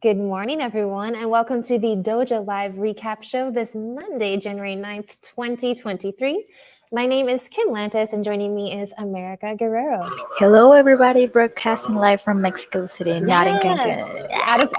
Good morning, everyone, and welcome to the dojo.live recap show this Monday, January 9th, 2023. My name is Kim Lantis, and joining me is America Guerrero. Hello, everybody. Broadcasting live from Mexico City, not in Yeah. Cancun. Out of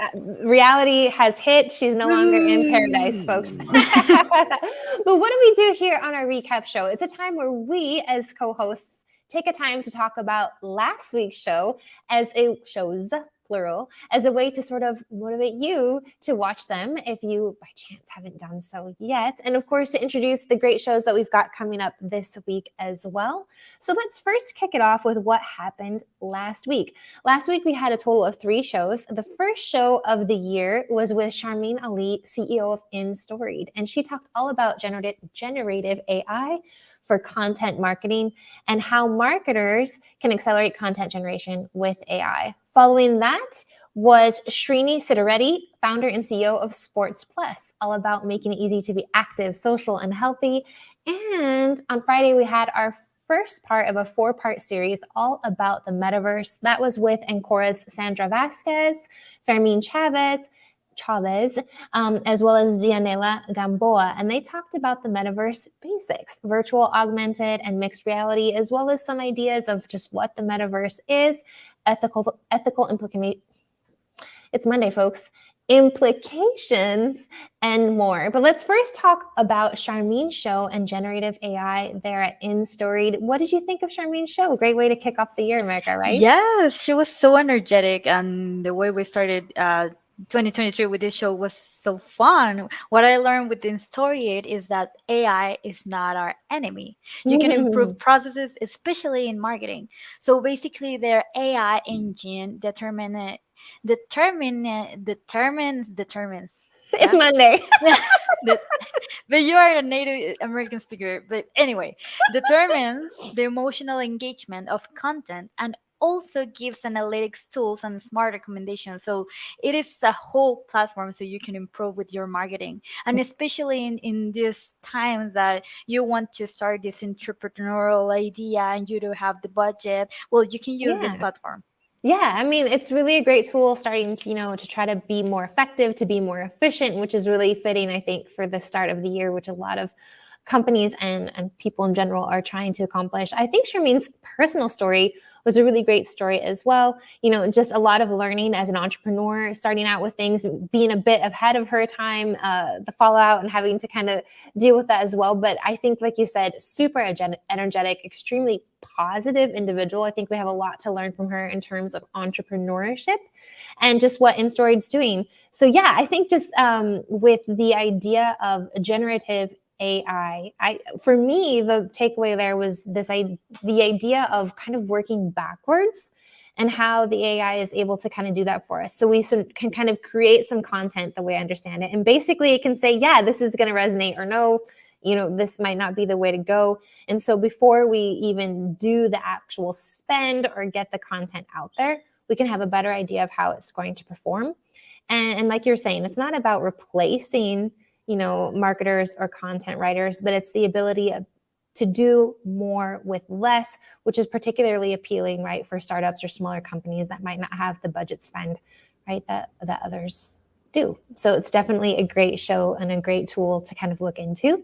reality has hit. She's no longer in paradise, folks. But what do we do here on our recap show? It's a time where we, as co-hosts, take a time to talk about last week's show as a shows plural, as a way to sort of motivate you to watch them if you by chance haven't done so yet. And of course, to introduce the great shows that we've got coming up this week as well. So let's first kick it off with what happened last week. Last week, we had a total of 3 shows. The first show of the year was with Sharmin Ali, CEO of Instoried, and she talked all about generative AI for content marketing and how marketers can accelerate content generation with AI. Following that was Srini Siddireddy, founder and CEO of SportsPlus, all about making it easy to be active, social, and healthy. And on Friday, we had our first part of a 4-part series all about the Metaverse. That was with Encora's Sandra Vaquez, Fermin Chavez, as well as Dianela, Gamboa. And they talked about the Metaverse basics, virtual, augmented, and mixed reality, as well as some ideas of just what the Metaverse is, ethical implications. It's Monday, folks. Implications and more. But let's first talk about Sharmin's show and generative AI there at Instoried. What did you think of Sharmin's show? Great way to kick off the year, America, right? Yes, she was so energetic, and the way we started 2023 with this show was so fun. What I learned with Instoried is that AI is not our enemy. You can improve processes, especially in marketing. So basically, their AI engine determines. It's Monday. But you are a native American speaker. But anyway, determines the emotional engagement of content and also gives analytics tools and smart recommendations. So it is a whole platform so you can improve with your marketing. And especially in these times that you want to start this entrepreneurial idea and you don't have the budget, well, you can use this platform. Yeah, I mean, it's really a great tool starting to, to try to be more effective, to be more efficient, which is really fitting, I think, for the start of the year, which a lot of companies and people in general are trying to accomplish. I think Sharmin's personal story was a really great story as well. Just a lot of learning as an entrepreneur, starting out with things, being a bit ahead of her time, the fallout and having to kind of deal with that as well. But I think, like you said, super energetic, extremely positive individual. I think we have a lot to learn from her in terms of entrepreneurship and just what Instoried's doing. So yeah, I think just with the idea of generative AI, for me, the takeaway there was the idea of kind of working backwards and how the AI is able to kind of do that for us. So we can kind of create some content the way I understand it. And basically it can say, yeah, this is going to resonate, or no, this might not be the way to go. And so before we even do the actual spend or get the content out there, we can have a better idea of how it's going to perform. And like you're saying, it's not about replacing marketers or content writers, but it's the ability to do more with less, which is particularly appealing, right, for startups or smaller companies that might not have the budget spend, right, that others do. So it's definitely a great show and a great tool to kind of look into.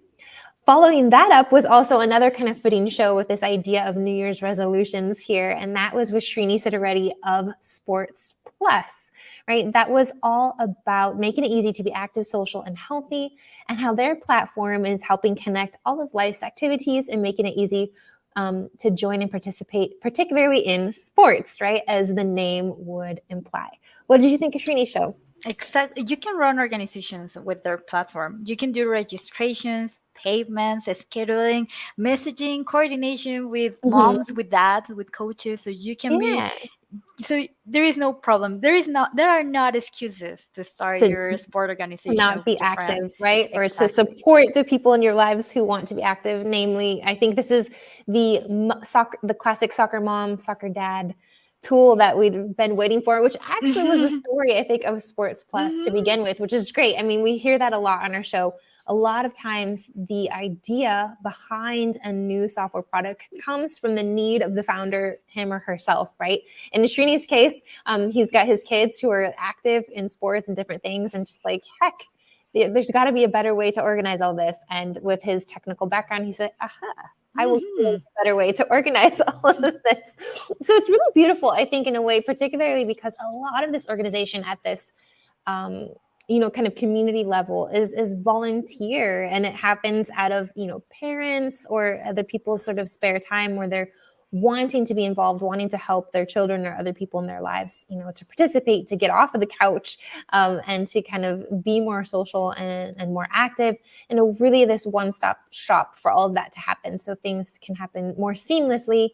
Following that up was also another kind of fitting show with this idea of New Year's resolutions here, and that was with Srini Siddireddy of SportsPlus. Right? That was all about making it easy to be active, social, and healthy, and how their platform is helping connect all of life's activities and making it easy to join and participate, particularly in sports, right? As the name would imply. What did you think of Srini's show? Exactly. You can run organizations with their platform. You can do registrations, payments, scheduling, messaging, coordination with moms, with dads, with coaches. So you can be. So there is no problem. There are not excuses to start your sport organization. Not be active, right? Exactly. Or to support the people in your lives who want to be active. Namely, I think this is the classic soccer mom, soccer dad tool that we'd been waiting for, which actually was the story, I think, of SportsPlus to begin with, which is great. I mean, we hear that a lot on our show. a lot of times the idea behind a new software product comes from the need of the founder, him or herself, right? In Srini's case, he's got his kids who are active in sports and different things, and just like, heck, there's got to be a better way to organize all this. And with his technical background, he said, aha, I will create a better way to organize all of this. So it's really beautiful, I think, in a way, particularly because a lot of this organization at this, kind of community level is volunteer, and it happens out of, parents or other people's sort of spare time where they're wanting to be involved, wanting to help their children or other people in their lives, to participate, to get off of the couch, and to kind of be more social and more active, and really this one-stop shop for all of that to happen. So things can happen more seamlessly,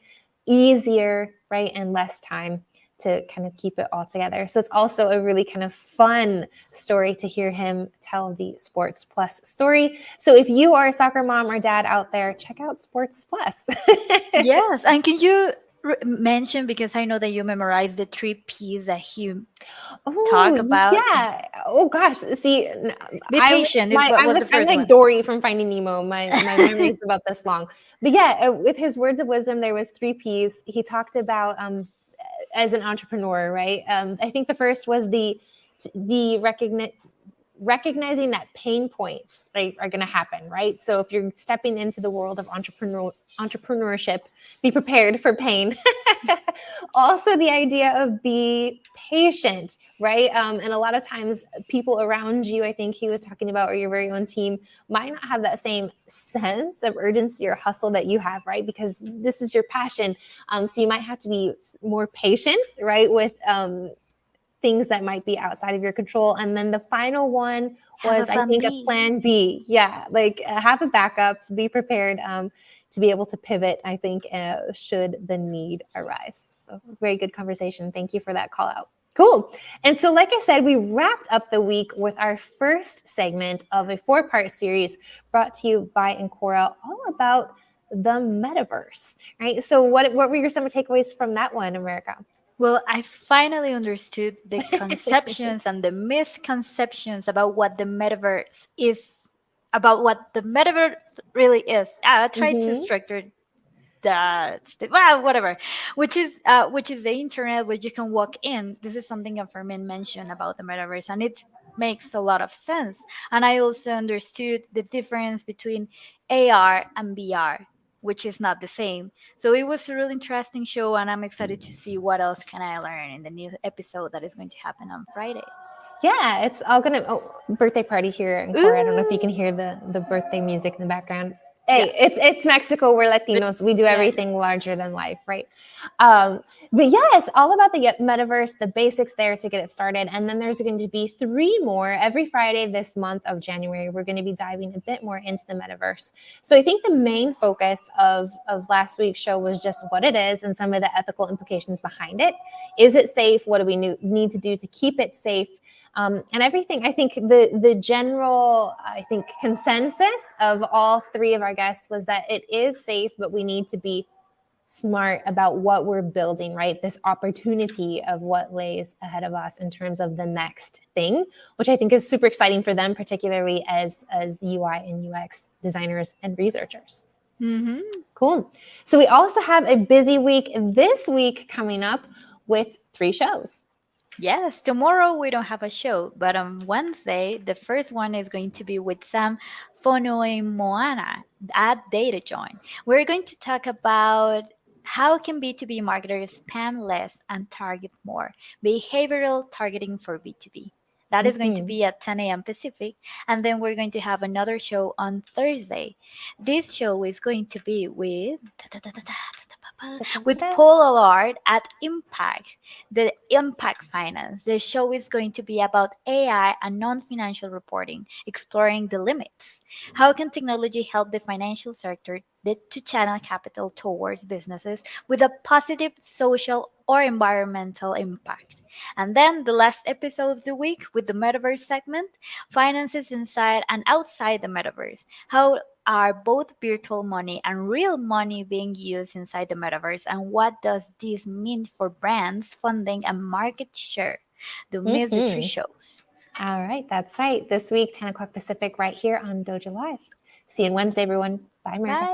easier, right? And less time to kind of keep it all together. So it's also a really kind of fun story to hear him tell the SportsPlus story. So if you are a soccer mom or dad out there, check out SportsPlus. Yes, and can you mention, because I know that you memorized the 3 Ps that he talk about. Yeah. Oh gosh. See, Be patient. I'm like Dory from Finding Nemo. My memory is about this long. But yeah, with his words of wisdom, there was 3 Ps. He talked about as an entrepreneur, right? I think the first was the recognizing that pain points, right, are going to happen, right? So if you're stepping into the world of entrepreneurship, be prepared for pain. Also, the idea of be patient, right? And a lot of times people around you, I think he was talking about, or your very own team, might not have that same sense of urgency or hustle that you have, right? Because this is your passion. So you might have to be more patient, right? With things that might be outside of your control. And then the final one was, I think, a plan B. Yeah, like have a backup, be prepared to be able to pivot, I think, should the need arise. So very good conversation. Thank you for that call out. Cool. And so, like I said, we wrapped up the week with our first segment of a 4-part series brought to you by Encora, all about the metaverse, right? So what were your some takeaways from that one, America? Well, I finally understood the conceptions and the misconceptions about what the metaverse is, about what the metaverse really is. I tried to structure that, whatever, which is the internet where you can walk in. This is something that Fermin mentioned about the metaverse, and it makes a lot of sense. And I also understood the difference between AR and VR, which is not the same. So it was a really interesting show, and I'm excited to see what else can I learn in the new episode that is going to happen on Friday. Yeah, it's all gonna birthday party here in Encora. I don't know if you can hear the birthday music in the background. Hey, yeah. It's Mexico. We're Latinos. We do everything larger than life, right? But yes, all about the metaverse, the basics there to get it started. And then there's going to be 3 more every Friday this month of January. We're going to be diving a bit more into the metaverse. So I think the main focus of last week's show was just what it is and some of the ethical implications behind it. Is it safe? What do we need to do to keep it safe? And everything. I think the general, consensus of all 3 of our guests was that it is safe, but we need to be smart about what we're building, right? This opportunity of what lays ahead of us in terms of the next thing, which I think is super exciting for them, particularly as UI and UX designers and researchers. Mm-hmm. Cool. So we also have a busy week this week coming up with 3 shows. Yes, tomorrow we don't have a show, but on Wednesday, the first one is going to be with Sam Fonoimoana at Data Join. We're going to talk about how can B2B marketers spam less and target more, behavioral targeting for B2B. That is going to be at 10 a.m. Pacific. And then we're going to have another show on Thursday. This show is going to be with Paul Allard at Impact, the Impact Finance. The show is going to be about AI and non-financial reporting, exploring the limits. How can technology help the financial sector to channel capital towards businesses with a positive social or environmental impact? And then the last episode of the week with the Metaverse segment, finances inside and outside the Metaverse. How are both virtual money and real money being used inside the Metaverse? And what does this mean for brands, funding, and market share? Don't miss the 3 shows. All right, that's right. This week, 10 o'clock Pacific, right here on Dojo Live. See you on Wednesday, everyone. Bye, America. Bye.